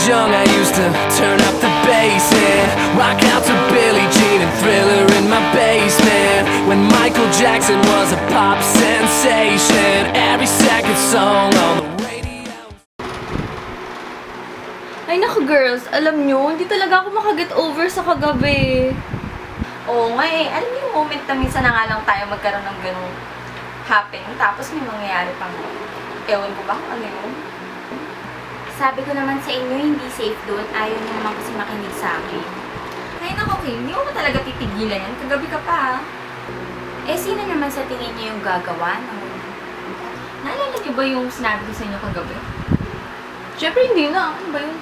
young, I used to turn up the bass and rock out to Billie Jean and Thriller in my basement. When Michael Jackson was a pop sensation, every second song on the radio. Ay naku girls, alam nyo, hindi talaga ako makaget over sa kagabi. Oo nga eh. Alam niyo yung moment na minsan na nga lang tayo magkaroon ng ganung happening, tapos may mangyayari pang ewan ko ba kung ano yun. Sabi ko naman sa inyo, hindi safe doon. Ayaw niyo naman kasi makinig sa akin. Ay nako, Kim, hindi mo ba talaga titigilan yan? Kagabi ka pa. Eh, sino naman sa tingin niyo yung gagawa? Naalala niyo ba yung sinabi ko sa inyo kagabi? Siyempre hindi na. Ano ba yun?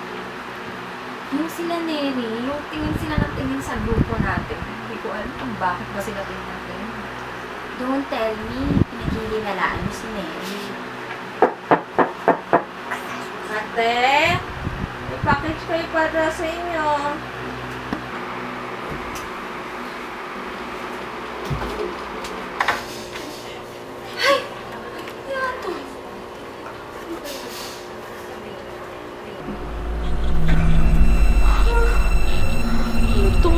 Yung sila Neri, yung tingin sila ng tingin sa grupo natin. Hindi ko alam kung bakit ba sila tingin natin. Don't tell me, pinagiginalaan niyo si Neri. Ate, may package kayo para sa inyo. Ay! Yan to. Ito.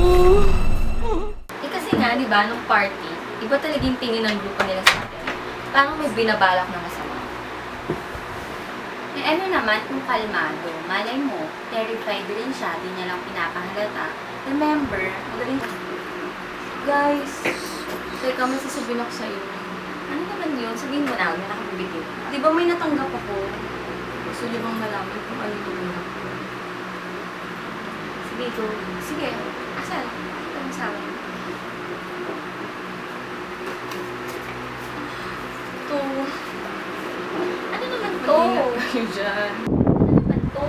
Eh kasi nga, di ba, nung party, iba talaga yung tingin ng grupo nila sa atin. Parang may binabalak na masama. Eh, ano naman kung kalmado? Malay mo, terrified din siya, di niya lang pinapahalata. Remember, magaling Guys, teka, may sasabihin ako sa'yo. ano naman yun? Sabihin mo na, huwag na nakapibigil. Di ba may natanggap ako? Gusto niyo bang malaman kung ano yung natanggap ko? Sige, go. Sige, asan? Ito mo sa akin. Ito. Ano naman to? Mag-ingat kayo dyan. Ano naman to?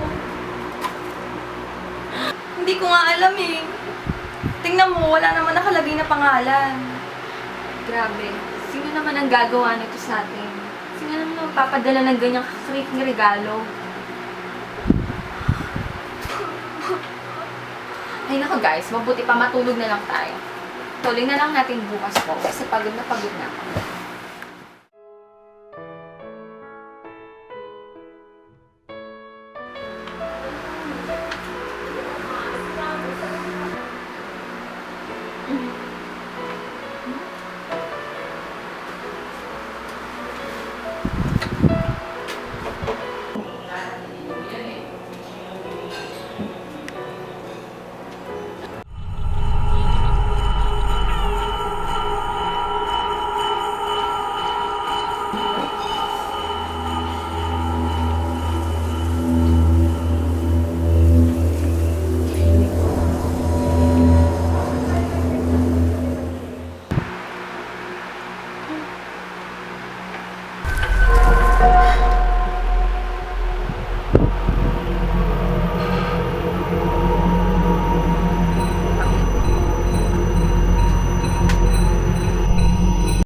Hindi ko nga alam eh. Tingnan mo, wala naman nakalagay na pangalan. Grabe. Sino naman ang gagawa nito sa atin? Sino naman ang papadala ng ganyang kakrit ng regalo? Ay nako guys, mabuti pa matulog na lang tayo. Tuloy na lang natin bukas po kasi pagod na ako.